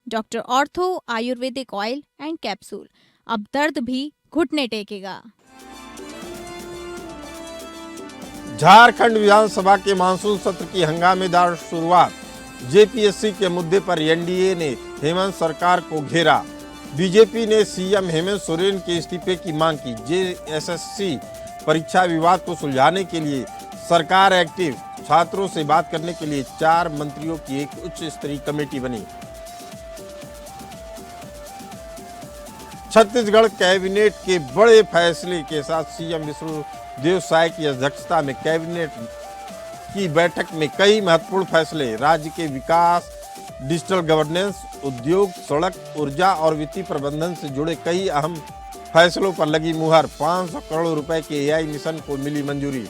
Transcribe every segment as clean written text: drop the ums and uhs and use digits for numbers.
Doctor ortho Ayurvedic oil and capsule, अब दर्द भी घुटने टेकेगा। झारखंड विधानसभा के मानसून सत्र की हंगामेदार शुरुआत। जेपीएससी के मुद्दे पर एनडीए ने हेमंत सरकार को घेरा। बीजेपी ने सीएम हेमंत सोरेन के इस्तीफे की मांग की। जेएसएससी परीक्षा विवाद को सुलझाने के लिए सरकार एक्टिव। छात्रों से बात करने के लिए 4 मंत्रियों की एक उच्च स्तरीय कमेटी बनी। छत्तीसगढ़ कैबिनेट के बड़े फैसले के साथ सीएम विष्णुदेव साय की अध्यक्षता में कैबिनेट की बैठक में कई महत्वपूर्ण फैसले। राज्य के विकास, डिजिटल गवर्नेंस, उद्योग, सड़क, ऊर्जा और वित्तीय प्रबंधन से जुड़े कई अहम फैसलों पर लगी मुहर। 500 करोड़ रुपए के एआई मिशन को मिली मंजूरी।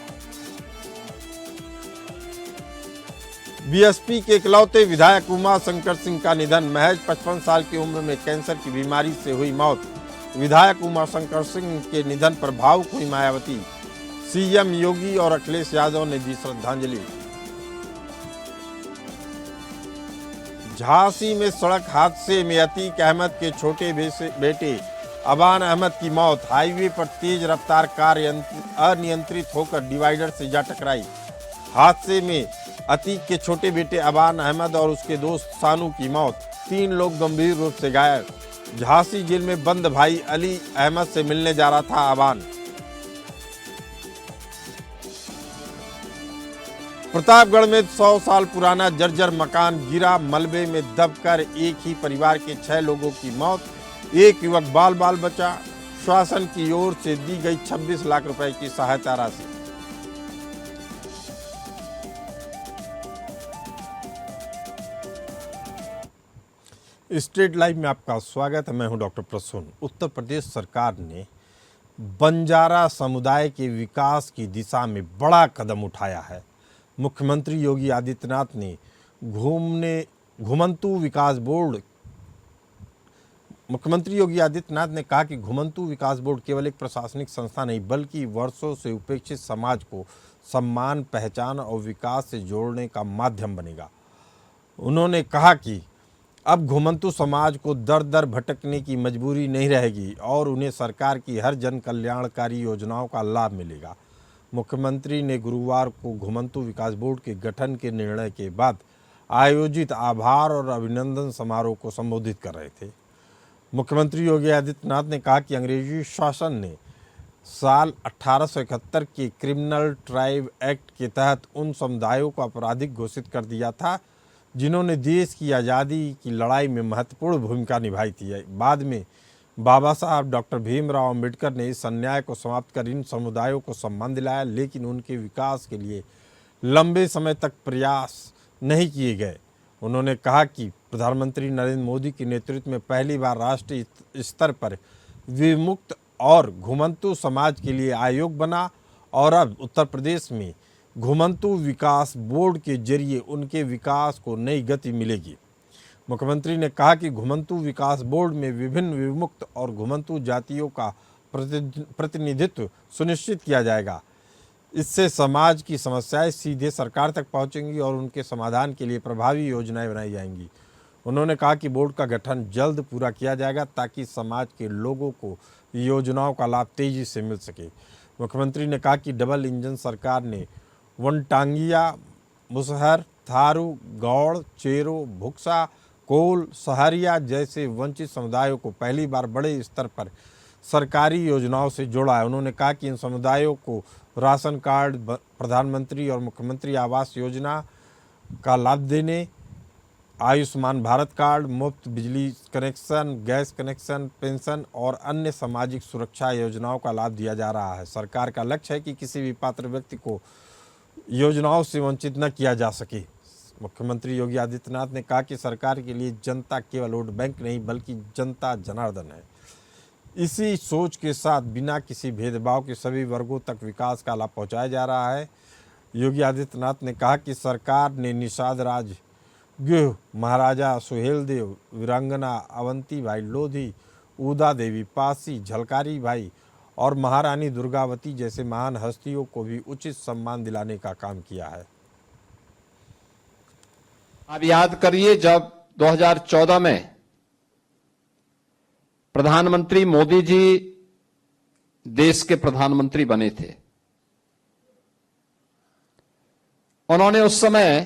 बीएसपी के इकलौते विधायक उमाशंकर सिंह का निधन। महज 55 साल की उम्र में कैंसर की बीमारी से हुई मौत। विधायक उमाशंकर सिंह के निधन पर भावुक हुई मायावती। सीएम योगी और अखिलेश यादव ने दी श्रद्धांजलि। झांसी में सड़क हादसे में अतीक अहमद के छोटे बेटे अबान अहमद की मौत। हाईवे पर तेज रफ्तार कार अनियंत्रित होकर डिवाइडर से जा टकराई। हादसे में अतीक के छोटे बेटे अबान अहमद और उसके दोस्त सानू की मौत। 3 लोग गंभीर रूप से घायल। झांसी जेल में बंद भाई अली अहमद से मिलने जा रहा था अबान। प्रतापगढ़ में 100 साल पुराना जर्जर मकान गिरा। मलबे में दबकर एक ही परिवार के 6 लोगों की मौत। एक युवक बाल बचा। शासन की ओर से दी गई 26 लाख रुपए की सहायता राशि। स्टेट लाइव में आपका स्वागत है। मैं हूं डॉक्टर प्रसून। उत्तर प्रदेश सरकार ने बंजारा समुदाय के विकास की दिशा में बड़ा कदम उठाया है। मुख्यमंत्री योगी आदित्यनाथ ने घुमंतू विकास बोर्ड केवल एक प्रशासनिक संस्था नहीं बल्कि वर्षों से उपेक्षित समाज को सम्मान, पहचान और विकास से जोड़ने का माध्यम बनेगा। उन्होंने कहा कि अब घुमंतू समाज को दर दर भटकने की मजबूरी नहीं रहेगी और उन्हें सरकार की हर जन कल्याणकारी योजनाओं का लाभ मिलेगा। मुख्यमंत्री ने गुरुवार को घुमंतू विकास बोर्ड के गठन के निर्णय के बाद आयोजित आभार और अभिनंदन समारोह को संबोधित कर रहे थे। मुख्यमंत्री योगी आदित्यनाथ ने कहा कि अंग्रेजी शासन ने साल 1871 के क्रिमिनल ट्राइब एक्ट के तहत उन समुदायों को आपराधिक घोषित कर दिया था जिन्होंने देश की आज़ादी की लड़ाई में महत्वपूर्ण भूमिका निभाई थी। बाद में बाबा साहब डॉक्टर भीमराव अम्बेडकर ने इस अन्याय को समाप्त कर इन समुदायों को सम्मान दिलाया, लेकिन उनके विकास के लिए लंबे समय तक प्रयास नहीं किए गए। उन्होंने कहा कि प्रधानमंत्री नरेंद्र मोदी के नेतृत्व में पहली बार राष्ट्रीय स्तर पर विमुक्त और घुमंतू समाज के लिए आयोग बना और अब उत्तर प्रदेश में घुमंतू विकास बोर्ड के जरिए उनके विकास को नई गति मिलेगी। मुख्यमंत्री ने कहा कि घुमंतू विकास बोर्ड में विभिन्न विमुक्त और घुमंतू जातियों का प्रतिनिधित्व सुनिश्चित किया जाएगा। इससे समाज की समस्याएं सीधे सरकार तक पहुंचेंगी और उनके समाधान के लिए प्रभावी योजनाएं बनाई जाएंगी। उन्होंने कहा कि बोर्ड का गठन जल्द पूरा किया जाएगा ताकि समाज के लोगों को योजनाओं का लाभ तेजी से मिल सके। मुख्यमंत्री ने कहा कि डबल इंजन सरकार ने वनटांगिया, मुसहर, थारू, गौड़, चेरो, भुक्सा, कोल, सहारिया जैसे वंचित समुदायों को पहली बार बड़े स्तर पर सरकारी योजनाओं से जोड़ा है। उन्होंने कहा कि इन समुदायों को राशन कार्ड, प्रधानमंत्री और मुख्यमंत्री आवास योजना का लाभ देने, आयुष्मान भारत कार्ड, मुफ्त बिजली कनेक्शन, गैस कनेक्शन, पेंशन और अन्य सामाजिक सुरक्षा योजनाओं का लाभ दिया जा रहा है। सरकार का लक्ष्य है कि किसी भी पात्र व्यक्ति को योजनाओं से वंचित न किया जा सके। मुख्यमंत्री योगी आदित्यनाथ ने कहा कि सरकार के लिए जनता केवल वोट बैंक नहीं बल्कि जनता जनार्दन है। इसी सोच के साथ बिना किसी भेदभाव के सभी वर्गों तक विकास का लाभ पहुंचाया जा रहा है। योगी आदित्यनाथ ने कहा कि सरकार ने निषाद राज ग्युह, महाराजा सुहेलदेव, वीरांगना अवंती भाई लोधी, उदा देवी पासी, झलकारी भाई और महारानी दुर्गावती जैसे महान हस्तियों को भी उचित सम्मान दिलाने का काम किया है। आप याद करिए जब 2014 में प्रधानमंत्री मोदी जी देश के प्रधानमंत्री बने थे। उन्होंने उस समय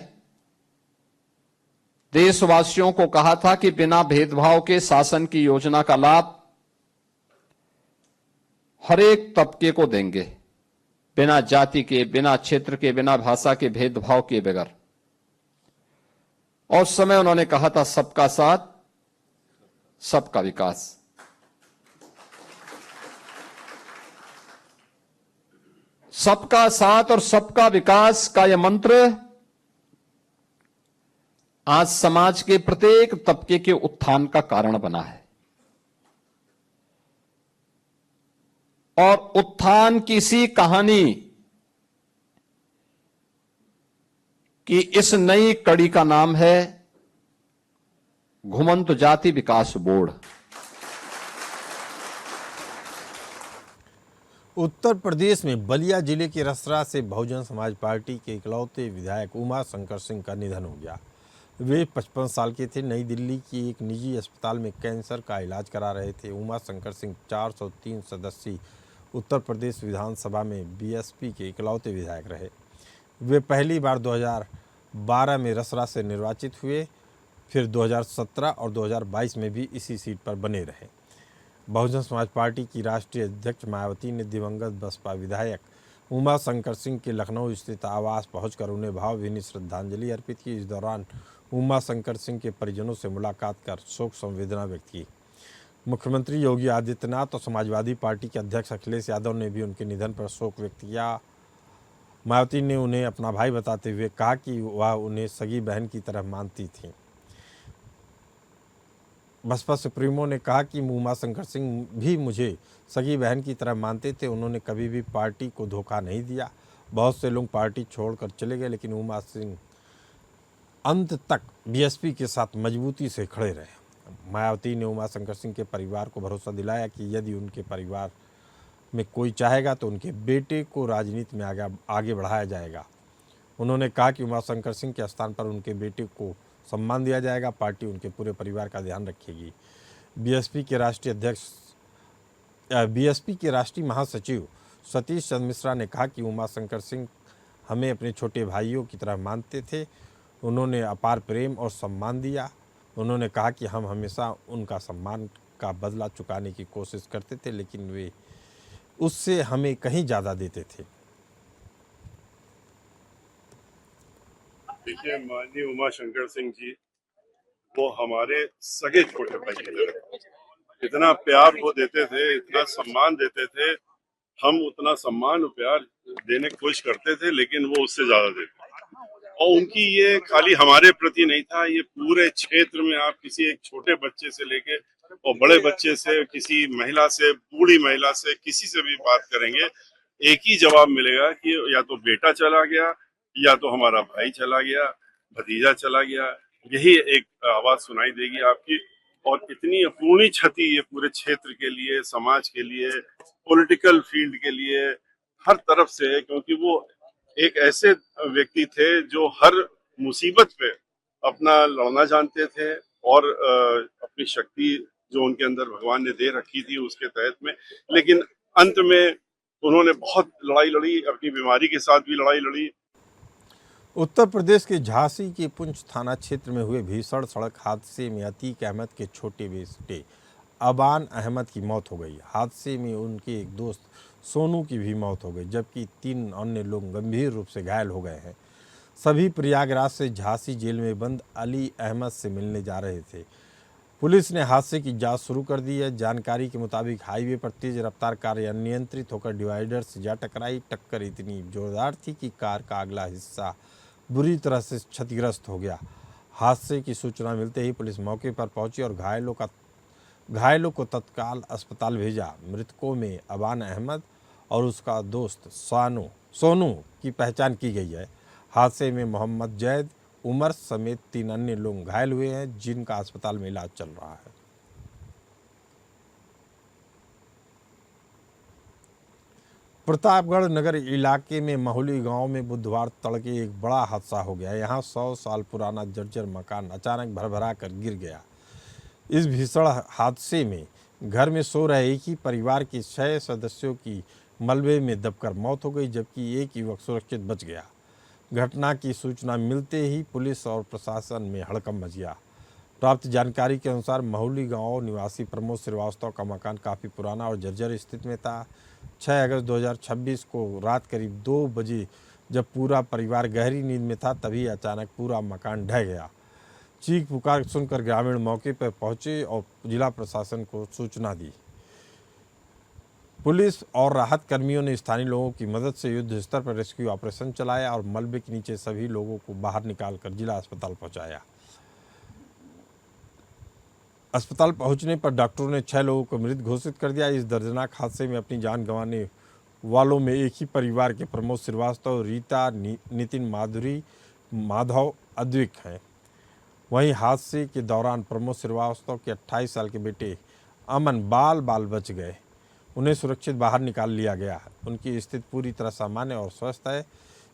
देशवासियों को कहा था कि बिना भेदभाव के शासन की योजना का लाभ हर एक तबके को देंगे, बिना जाति के, बिना क्षेत्र के, बिना भाषा के भेदभाव के बगैर। और उस समय उन्होंने कहा था सबका साथ सबका विकास। सबका साथ और सबका विकास का यह मंत्र आज समाज के प्रत्येक तबके के उत्थान का कारण बना है। और उत्थान की सी कहानी कि इस नई कड़ी का नाम है घुमंत जाति विकास बोर्ड। उत्तर प्रदेश में बलिया जिले के रसरा से बहुजन समाज पार्टी के इकलौते विधायक उमा शंकर सिंह का निधन हो गया। वे 55 साल के थे। नई दिल्ली की एक निजी अस्पताल में कैंसर का इलाज करा रहे थे। उमा शंकर सिंह 403 सदस्यीय उत्तर प्रदेश विधानसभा में बीएसपी के इकलौते विधायक रहे। वे पहली बार 2012 में रसरा से निर्वाचित हुए, फिर 2017 और 2022 में भी इसी सीट पर बने रहे। बहुजन समाज पार्टी की राष्ट्रीय अध्यक्ष मायावती ने दिवंगत बसपा विधायक उमा शंकर सिंह के लखनऊ स्थित आवास पहुंचकर उन्हें भावभीनी श्रद्धांजलि अर्पित की। इस दौरान उमा शंकर सिंह के परिजनों से मुलाकात कर शोक संवेदना व्यक्त की। मुख्यमंत्री योगी आदित्यनाथ और समाजवादी पार्टी के अध्यक्ष अखिलेश यादव ने भी उनके निधन पर शोक व्यक्त किया। मायावती ने उन्हें अपना भाई बताते हुए कहा कि वह उन्हें सगी बहन की तरह मानती थीं। बसपा सुप्रीमो ने कहा कि उमा शंकर सिंह भी मुझे सगी बहन की तरह मानते थे। उन्होंने कभी भी पार्टी को धोखा नहीं दिया। बहुत से लोग पार्टी छोड़कर चले गए, लेकिन उमा सिंह अंत तक बीएसपी के साथ मजबूती से खड़े रहे। मायावती ने उमा शंकर सिंह के परिवार को भरोसा दिलाया कि यदि उनके परिवार में कोई चाहेगा तो उनके बेटे को राजनीति में आगे बढ़ाया जाएगा। उन्होंने कहा कि उमा शंकर सिंह के स्थान पर उनके बेटे को सम्मान दिया जाएगा। पार्टी उनके पूरे परिवार का ध्यान रखेगी। बीएसपी के राष्ट्रीय महासचिव सतीश चंद्र मिश्रा ने कहा कि उमा शंकर सिंह हमें अपने छोटे भाइयों की तरह मानते थे। उन्होंने अपार प्रेम और सम्मान दिया। उन्होंने कहा कि हम हमेशा उनका सम्मान का बदला चुकाने की कोशिश करते थे, लेकिन वे उससे हमें कहीं ज़्यादा देते थे। देखिए, माननीय उमा शंकर सिंह जी वो हमारे सगे छोटे भाई की तरह इतना प्यार वो देते थे, इतना सम्मान देते थे। हम उतना सम्मान और प्यार देने की कोशिश करते थे, लेकिन वो उससे ज्यादा देते। और उनकी ये खाली हमारे प्रति नहीं था, ये पूरे क्षेत्र में आप किसी एक छोटे बच्चे से लेके और बड़े बच्चे से, किसी महिला से, बूढ़ी महिला से, किसी से भी बात करेंगे, एक ही जवाब मिलेगा कि या तो बेटा चला गया, या तो हमारा भाई चला गया, भतीजा चला गया। यही एक आवाज सुनाई देगी आपकी। और इतनी अपूर्णीय क्षति ये पूरे क्षेत्र के लिए, समाज के लिए, पॉलिटिकल फील्ड के लिए, हर तरफ से है। क्योंकि वो एक ऐसे व्यक्ति थे जो हर मुसीबत पे अपना लड़ना जानते थे और अपनी शक्ति जो उनके अंदर भगवान ने दे रखी थी उसके तहत में। लेकिन अंत में उन्होंने बहुत लड़ाई लड़ी, अपनी बीमारी के साथ भी लड़ाई लड़ी। उत्तर प्रदेश के झांसी के पुंछ थाना क्षेत्र में हुए भीषण सड़क हादसे में अतीक अहमद के छोटे बेटे अबान अहमद की मौत हो गई। हादसे में उनके एक दोस्त सोनू की भी मौत हो गई, जबकि 3 अन्य लोग गंभीर रूप से घायल हो गए हैं। सभी प्रयागराज से झांसी जेल में बंद अली अहमद से मिलने जा रहे थे। पुलिस ने हादसे की जांच शुरू कर दी है। जानकारी के मुताबिक हाईवे पर तेज रफ्तार कार अनियंत्रित होकर डिवाइडर से जा टकराई। टक्कर इतनी जोरदार थी कि कार का अगला हिस्सा बुरी तरह से क्षतिग्रस्त हो गया। हादसे की सूचना मिलते ही पुलिस मौके पर पहुंची और घायलों को तत्काल अस्पताल भेजा। मृतकों में अबान अहमद और उसका दोस्त सोनू की पहचान की गई है। हादसे में मोहम्मद जैद उमर समेत 3 अन्य लोग घायल हुए हैं, जिनका अस्पताल में इलाज चल रहा है। प्रतापगढ़ नगर इलाके में महुली गांव में बुधवार तड़के एक बड़ा हादसा हो गया। यहां 100 साल पुराना जर्जर मकान अचानक भरभरा कर गिर गया। इस भीषण हादसे में घर में सो रहे एक ही परिवार के 6 सदस्यों की मलबे में दबकर मौत हो गई, जबकि एक युवक सुरक्षित बच गया। घटना की सूचना मिलते ही पुलिस और प्रशासन में हड़कंप मच गया। प्राप्त जानकारी के अनुसार महुली गांव निवासी प्रमोद श्रीवास्तव का मकान काफ़ी पुराना और जर्जर स्थिति में था। 6 अगस्त 2026 को रात करीब 2 बजे जब पूरा परिवार गहरी नींद में था, तभी अचानक पूरा मकान ढह गया। चीख पुकार सुनकर ग्रामीण मौके पर पहुंचे और जिला प्रशासन को सूचना दी। पुलिस और राहत कर्मियों ने स्थानीय लोगों की मदद से युद्ध स्तर पर रेस्क्यू ऑपरेशन चलाया और मलबे के नीचे सभी लोगों को बाहर निकालकर जिला अस्पताल पहुंचाया। अस्पताल पहुंचने पर डॉक्टरों ने 6 लोगों को मृत घोषित कर दिया। इस दर्दनाक हादसे में अपनी जान गंवाने वालों में एक ही परिवार के प्रमोद श्रीवास्तव, रीता, नितिन, माधुरी, माधव, अद्विक हैं। वहीं हादसे के दौरान प्रमोद श्रीवास्तव के 28 साल के बेटे अमन बाल बच गए। उन्हें सुरक्षित बाहर निकाल लिया गया। उनकी स्थिति पूरी तरह सामान्य और स्वस्थ है।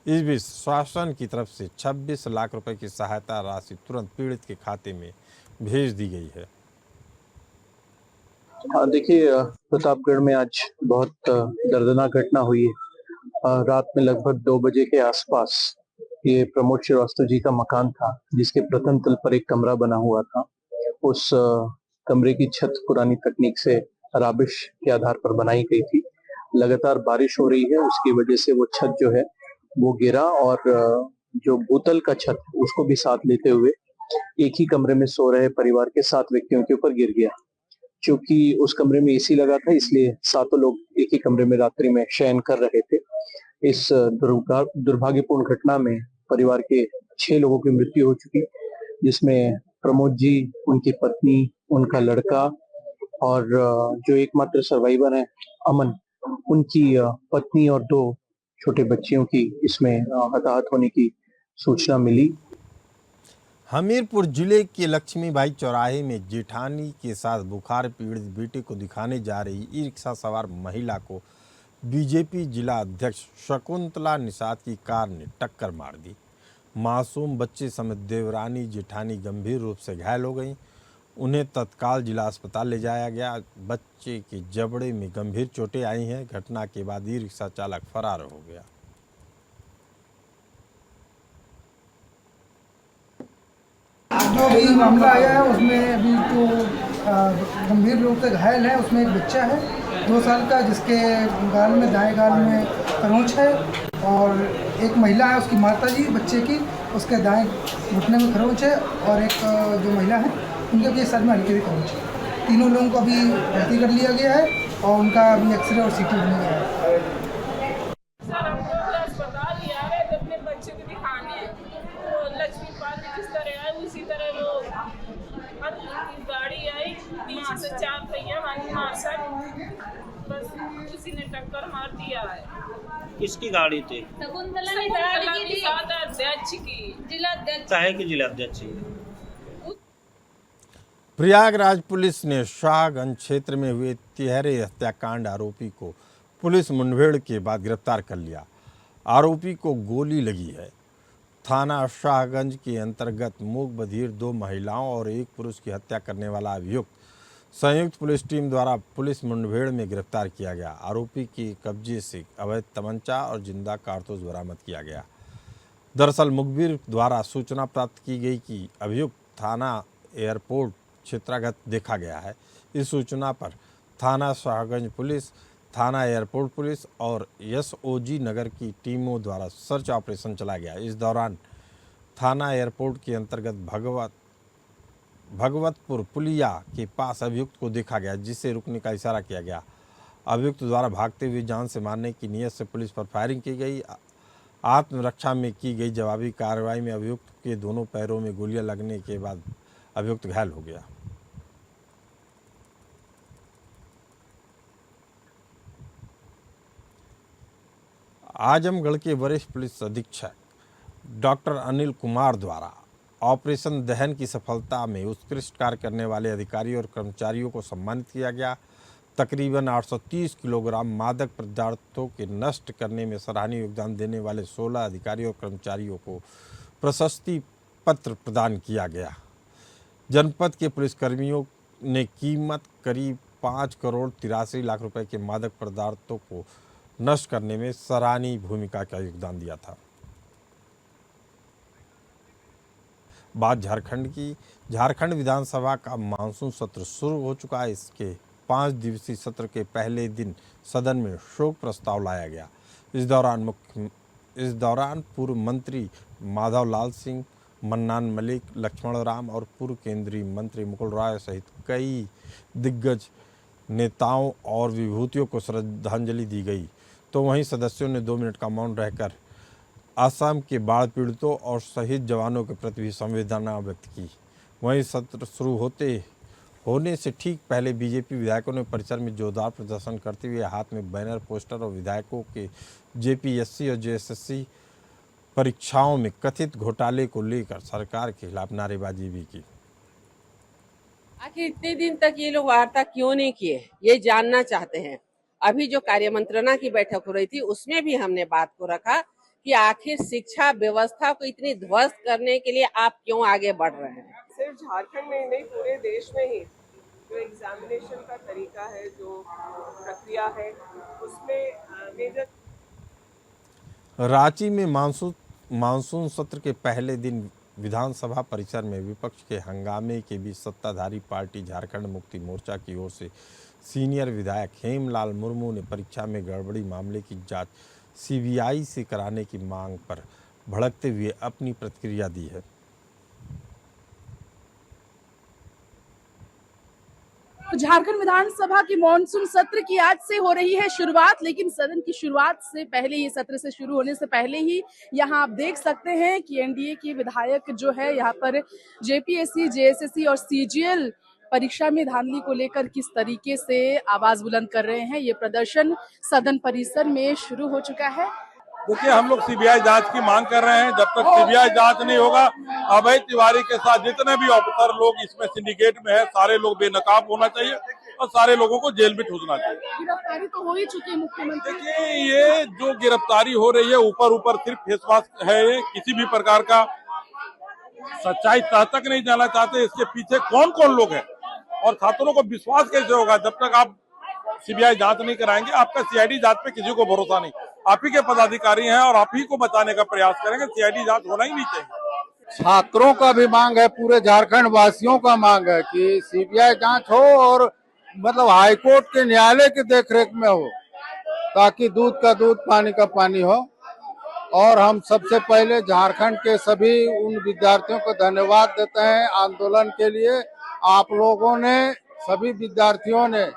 इस बीच शासन की तरफ से 26 लाख रुपए की सहायता राशि तुरंत पीड़ित के खाते में भेज दी गई है। हाँ, देखिए प्रतापगढ़ में आज बहुत दर्दनाक घटना हुई है। रात में लगभग 2 बजे के आसपास ये प्रमोद श्रीवास्तव जी का मकान था, जिसके प्रथम तल पर एक कमरा बना हुआ था। उस कमरे की छत पुरानी तकनीक से राबिश के आधार पर बनाई गई थी। लगातार बारिश हो रही है, उसकी वजह से वो छत जो है वो गिरा और जो भूतल का छत उसको भी साथ लेते हुए एक ही कमरे में सो रहे परिवार के 7 व्यक्तियों के ऊपर गिर गया। क्योंकि उस कमरे में एसी लगा था, इसलिए 7 लोग एक ही कमरे में रात्रि में शयन कर रहे थे। इस दुर्भाग्यपूर्ण घटना में परिवार के 6 लोगों की मृत्यु हो चुकी, जिसमें प्रमोद जी, उनकी पत्नी, उनका लड़का और जो एकमात्र सर्वाइवर है अमन, उनकी पत्नी और 2 छोटे बच्चियों की इसमें हताहत होने की सूचना मिली। हमीरपुर जिले के लक्ष्मीबाई चौराहे में जेठानी के साथ बुखार पीड़ित बेटे को दिखाने जा रही ई रिक्शा सवार महिला को बीजेपी जिला अध्यक्ष शकुंतला निषाद की कार ने टक्कर मार दी। मासूम बच्चे समेत देवरानी जेठानी गंभीर रूप से घायल हो गईं। उन्हें तत्काल जिला अस्पताल ले जाया गया। बच्चे के जबड़े में गंभीर चोटें आई हैं। घटना के बाद ई रिक्शा चालक फरार हो गया। जो अभी मामला आया है उसमें अभी तो गंभीर रूप से घायल है। उसमें एक बच्चा है 2 साल का, जिसके गाल में, दाएं गाल में खरोंच है, और एक महिला है उसकी माता जी बच्चे की, उसके दाएं घुटने में खरोंच है, और एक जो महिला है उनके भी सर में हल्की भी खरोंच है। तीनों लोगों को अभी भर्ती कर लिया गया है और उनका अभी एक्सरे और सीटी होने गया है। सर हमको अस्पताल ले आ रहे थे अपने बच्चे को दिखाने, तो लक्ष्मी पाल किस तरह आए उसी तरह वो गाड़ी आई, पीछे से 4 पहिया वाली मार्शल, बस उसी ने टक्कर मार दिया है। किसकी गाड़ी थी? शकुंतला निषाद अध्यक्ष की, जिला अध्यक्ष। चाहे की जिला अध्यक्ष। प्रयागराज पुलिस ने शाहगंज क्षेत्र में हुए तिहरे हत्याकांड आरोपी को पुलिस मुठभेड़ के बाद गिरफ्तार कर लिया। आरोपी को गोली लगी है। थाना शाहगंज के अंतर्गत मूक बधिर 2 महिलाओं और 1 पुरुष की हत्या करने वाला अभियुक्त संयुक्त पुलिस टीम द्वारा पुलिस मुठभेड़ में गिरफ्तार किया गया। आरोपी के कब्जे से अवैध तमंचा और जिंदा कारतूस बरामद किया गया। दरअसल मुखबिर द्वारा सूचना प्राप्त की गई कि अभियुक्त थाना एयरपोर्ट क्षेत्रागत देखा गया है। इस सूचना पर थाना शाहगंज पुलिस, थाना एयरपोर्ट पुलिस और एसओजी नगर की टीमों द्वारा सर्च ऑपरेशन चलाया गया। इस दौरान थाना एयरपोर्ट के अंतर्गत भगवतपुर पुलिया के पास अभियुक्त को देखा गया, जिससे रुकने का इशारा किया गया। अभियुक्त द्वारा भागते हुए जान से मारने की नीयत से पुलिस पर फायरिंग की गई। आत्मरक्षा में की गई जवाबी कार्रवाई में अभियुक्त के दोनों पैरों में गोलियां लगने के बाद अभियुक्त घायल हो गया। आजमगढ़ के वरिष्ठ पुलिस अधीक्षक डॉक्टर अनिल कुमार द्वारा ऑपरेशन दहन की सफलता में उत्कृष्ट कार्य करने वाले अधिकारियों और कर्मचारियों को सम्मानित किया गया। तकरीबन 830 किलोग्राम मादक पदार्थों के नष्ट करने में सराहनीय योगदान देने वाले 16 अधिकारियों और कर्मचारियों को प्रशस्ति पत्र प्रदान किया गया। जनपद के पुलिसकर्मियों ने कीमत करीब 5 करोड़ 83 लाख रुपए के मादक पदार्थों को नष्ट करने में सराहनीय भूमिका का योगदान दिया था। बात झारखंड की। झारखंड विधानसभा का मानसून सत्र शुरू हो चुका है। इसके 5 दिवसीय सत्र के पहले दिन सदन में शोक प्रस्ताव लाया गया। इस दौरान पूर्व मंत्री माधव लाल सिंह, मन्नान मलिक, लक्ष्मण राम और पूर्व केंद्रीय मंत्री मुकुल रॉय सहित कई दिग्गज नेताओं और विभूतियों को श्रद्धांजलि दी गई। तो वहीं सदस्यों ने 2 मिनट का मौन रहकर असम के बाढ़ पीड़ितों और शहीद जवानों के प्रति भी संवेदना व्यक्त की। वहीं सत्र शुरू होने से ठीक पहले बीजेपी विधायकों ने परिसर में जोरदार प्रदर्शन करते हुए हाथ में बैनर, पोस्टर और विधायकों के जेपीएससी और जेएसएससी परीक्षाओं में कथित घोटाले को लेकर सरकार के खिलाफ नारेबाजी भी की। आखिर इतने दिन तक ये लोग वार्ता क्यों नहीं किए, ये जानना चाहते हैं। अभी जो कार्य मंत्रणा की बैठक हो रही थी उसमें भी हमने बात को रखा कि आखिर शिक्षा व्यवस्था को इतनी ध्वस्त करने के लिए आप क्यों आगे बढ़ रहे हैं। सिर्फ झारखंड में ही नहीं, पूरे देश में ही जो एग्जामिनेशन का तरीका है, जो प्रक्रिया है, उसमें मेजर। रांची में मानसून सत्र के पहले दिन विधानसभा परिसर में विपक्ष के हंगामे के बीच सत्ताधारी पार्टी झारखंड मुक्ति मोर्चा की ओर से सीनियर विधायक हेमलाल मुर्मू ने परीक्षा में गड़बड़ी मामले की जांच सीबीआई से कराने की मांग पर भड़कते हुए अपनी प्रतिक्रिया दी है। झारखंड विधानसभा की मॉनसून सत्र की आज से हो रही है शुरुआत, लेकिन सदन की शुरुआत से पहले, ये सत्र से शुरू होने से पहले ही यहाँ आप देख सकते हैं कि एनडीए के विधायक जो है यहाँ पर जेपीएससी, जेएसएससी और सीजीएल परीक्षा में धांधली को लेकर किस तरीके से आवाज बुलंद कर रहे हैं। ये प्रदर्शन सदन परिसर में शुरू हो चुका है। देखिए, हम लोग सीबीआई जांच की मांग कर रहे हैं। जब तक सीबीआई जांच नहीं होगा, अभय तिवारी के साथ जितने भी ऑफिसर लोग इसमें सिंडिकेट में है, सारे लोग बेनकाब होना चाहिए और सारे लोगों को जेल में ठूसना चाहिए। गिरफ्तारी तो हो ही चुकी है मुख्यमंत्री। देखिए, ये जो गिरफ्तारी हो रही है ऊपर सिर्फ फेसवाश है, ये किसी भी प्रकार का सच्चाई तक नहीं जाना चाहते। इसके पीछे कौन कौन लोग हैं और छात्रों को विश्वास कैसे होगा जब तक आप सीबीआई जांच नहीं कराएंगे। आपका सीआईडी जांच पे किसी को भरोसा नहीं। आप ही के पदाधिकारी हैं और आप ही को बचाने का प्रयास करेंगे। सीआईडी जांच होना ही नहीं चाहिए। छात्रों का भी मांग है, पूरे झारखंड वासियों का मांग है कि सीबीआई जांच हो और मतलब हाईकोर्ट के न्यायालय की देखरेख में हो, ताकि दूध का दूध, पानी का पानी हो। और हम सबसे पहले झारखंड के सभी उन विद्यार्थियों को धन्यवाद देते हैं आंदोलन के लिए। आप लोगों ने, सभी विद्यार्थियों ने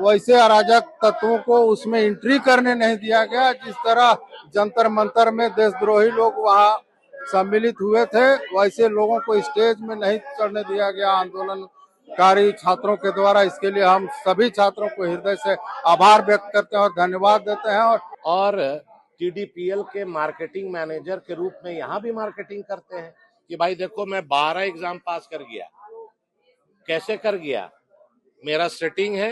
वैसे अराजक तत्वों को उसमें एंट्री करने नहीं दिया गया। जिस तरह जंतर मंतर में देशद्रोही लोग वहां सम्मिलित हुए थे, वैसे लोगों को स्टेज में नहीं चढ़ने दिया गया आंदोलनकारी छात्रों के द्वारा। इसके लिए हम सभी छात्रों को हृदय से आभार व्यक्त करते हैं और धन्यवाद देते हैं। और टीडीपीएल के मार्केटिंग मैनेजर के रूप में यहाँ भी मार्केटिंग करते हैं कि भाई देखो, मैं 12 एग्जाम पास कर गया। कैसे कर गया? मेरा सेटिंग है,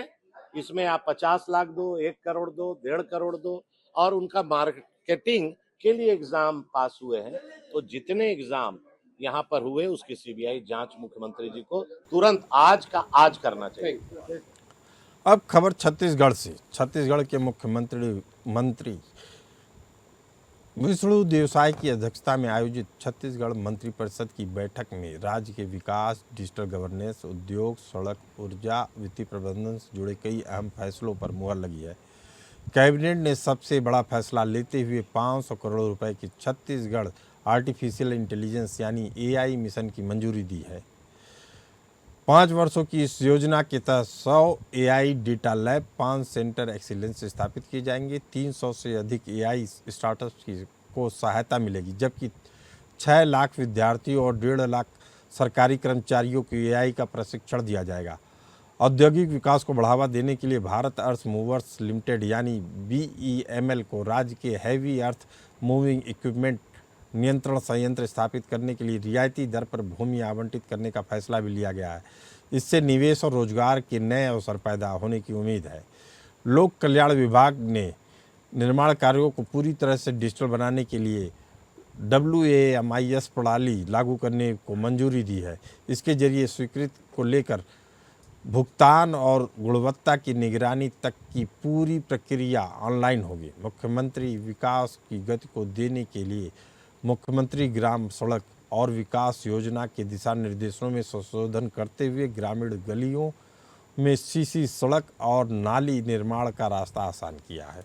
इसमें आप 50 लाख दो, 1 करोड़ दो, 1.5 करोड़ दो, और उनका मार्केटिंग के लिए एग्जाम पास हुए हैं। तो जितने एग्जाम यहाँ पर हुए उसकी सीबीआई जांच मुख्यमंत्री जी को तुरंत आज का आज करना चाहिए। अब खबर छत्तीसगढ़ से। छत्तीसगढ़ के मंत्री विष्णु देवसाय की अध्यक्षता में आयोजित छत्तीसगढ़ मंत्रिपरिषद की बैठक में राज्य के विकास, डिजिटल गवर्नेंस, उद्योग, सड़क, ऊर्जा, वित्तीय प्रबंधन से जुड़े कई अहम फैसलों पर मुहर लगी है। कैबिनेट ने सबसे बड़ा फैसला लेते हुए 500 करोड़ रुपए की छत्तीसगढ़ आर्टिफिशियल इंटेलिजेंस यानी एआई मिशन की मंजूरी दी है। 5 वर्षों की इस योजना के तहत 100 AI data lab, 5 centre excellence स्थापित किए जाएंगे। 300 से अधिक एआई स्टार्टअप्स को सहायता मिलेगी, जबकि 6 लाख विद्यार्थियों और 1.5 लाख सरकारी कर्मचारियों को एआई का प्रशिक्षण दिया जाएगा। औद्योगिक विकास को बढ़ावा देने के लिए भारत अर्थ मूवर्स लिमिटेड यानी BEML को राज्य के हैवी अर्थ मूविंग इक्विपमेंट नियंत्रण संयंत्र स्थापित करने के लिए रियायती दर पर भूमि आवंटित करने का फैसला भी लिया गया है। इससे निवेश और रोजगार के नए अवसर पैदा होने की उम्मीद है। लोक कल्याण विभाग ने निर्माण कार्यों को पूरी तरह से डिजिटल बनाने के लिए WAMIS प्रणाली लागू करने को मंजूरी दी है। इसके जरिए स्वीकृति को लेकर भुगतान और गुणवत्ता की निगरानी तक की पूरी प्रक्रिया ऑनलाइन होगी। मुख्यमंत्री विकास की गति को देने के लिए मुख्यमंत्री ग्राम सड़क और विकास योजना के दिशा निर्देशों में संशोधन करते हुए ग्रामीण गलियों में सीसी सड़क और नाली निर्माण का रास्ता आसान किया है।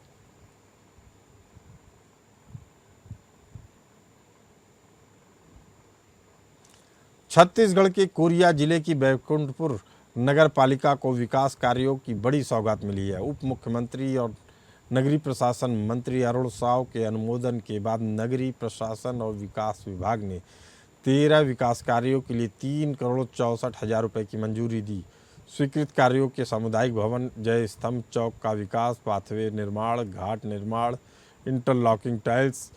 छत्तीसगढ़ के कोरिया जिले की बैकुंठपुर नगर पालिका को विकास कार्यों की बड़ी सौगात मिली है। उप मुख्यमंत्री और नगरीय प्रशासन मंत्री अरुण साव के अनुमोदन के बाद नगरीय प्रशासन और विकास विभाग ने 13 विकास कार्यों के लिए 3,64,00,000 रुपये की मंजूरी दी। स्वीकृत कार्यों के सामुदायिक भवन, जय स्तंभ चौक का विकास, पाथवे निर्माण, घाट निर्माण, इंटरलॉकिंग टाइल्स,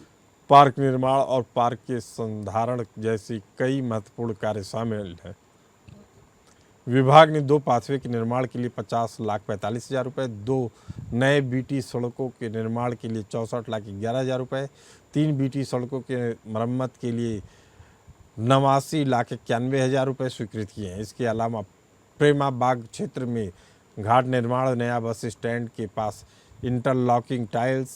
पार्क निर्माण और पार्क के संधारण जैसी कई महत्वपूर्ण कार्य शामिल हैं। विभाग ने 2 पाथवे के निर्माण के लिए 50,45,000 रुपये, 2 नए बीटी सड़कों के निर्माण के लिए 64,11,000 रुपये, 3 बीटी सड़कों के मरम्मत के लिए 89,91,000 रुपये स्वीकृत किए हैं। इसके अलावा प्रेमा बाग क्षेत्र में घाट निर्माण, नया बस स्टैंड के पास इंटरलॉकिंग टाइल्स,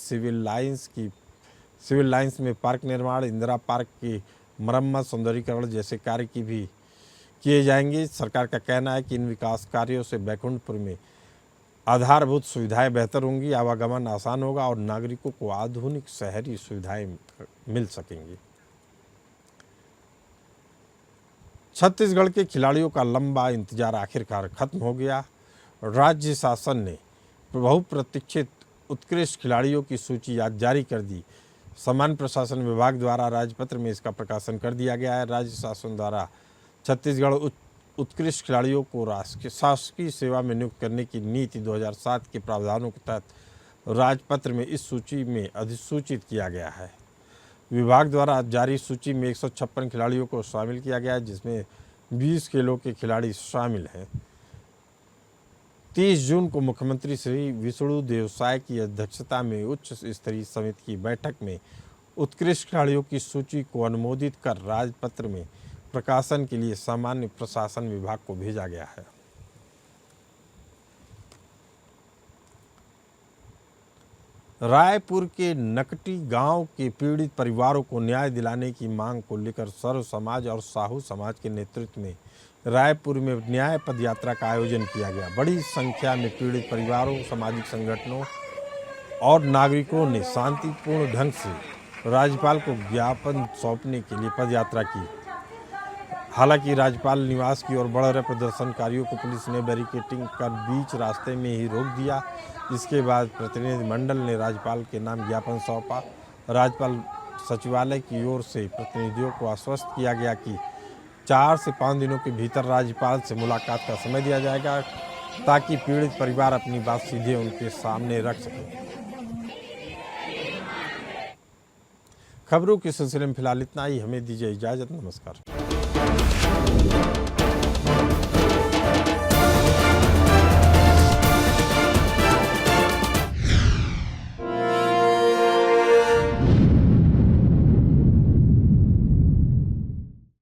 सिविल लाइंस में पार्क निर्माण, इंदिरा पार्क की मरम्मत, सौंदर्यीकरण जैसे कार्य की भी किए जाएंगे। सरकार का कहना है कि इन विकास कार्यों से बैकुंठपुर में आधारभूत सुविधाएं बेहतर होंगी, आवागमन आसान होगा और नागरिकों को आधुनिक शहरी सुविधाएं मिल सकेंगी। छत्तीसगढ़ के खिलाड़ियों का लंबा इंतजार आखिरकार खत्म हो गया। राज्य शासन ने बहुप्रतीक्षित उत्कृष्ट खिलाड़ियों की सूची आज जारी कर दी। सामान्य प्रशासन विभाग द्वारा राजपत्र में इसका प्रकाशन कर दिया गया है। राज्य शासन द्वारा छत्तीसगढ़ उत्कृष्ट खिलाड़ियों को शासकीय सेवा में नियुक्त करने की नीति 2007 के प्रावधानों के तहत राजपत्र में इस सूची में अधिसूचित किया गया है। विभाग द्वारा जारी सूची में 156 खिलाड़ियों को शामिल किया गया है, जिसमें 20 खेलों के खिलाड़ी शामिल हैं। 30 जून को मुख्यमंत्री श्री विष्णु देवसाय की अध्यक्षता में उच्च स्तरीय समिति की बैठक में उत्कृष्ट खिलाड़ियों की सूची को अनुमोदित कर राजपत्र में प्रकाशन के लिए सामान्य प्रशासन विभाग को भेजा गया है। रायपुर के नकटी गांव के पीड़ित परिवारों को न्याय दिलाने की मांग को लेकर सर्व समाज और साहू समाज के नेतृत्व में रायपुर में न्याय पदयात्रा का आयोजन किया गया। बड़ी संख्या में पीड़ित परिवारों, सामाजिक संगठनों और नागरिकों ने शांतिपूर्ण ढंग से राज्यपाल को ज्ञापन सौंपने के लिए पदयात्रा की। हालांकि राज्यपाल निवास की ओर बढ़ रहे प्रदर्शनकारियों को पुलिस ने बैरिकेडिंग कर बीच रास्ते में ही रोक दिया। इसके बाद प्रतिनिधिमंडल ने राज्यपाल के नाम ज्ञापन सौंपा। राज्यपाल सचिवालय की ओर से प्रतिनिधियों को आश्वस्त किया गया कि 4 से 5 दिनों के भीतर राज्यपाल से मुलाकात का समय दिया जाएगा, ताकि पीड़ित परिवार अपनी बात सीधे उनके सामने रख सके। खबरों के सिलसिले में फिलहाल इतना ही। हमें दीजिए इजाजत। नमस्कार।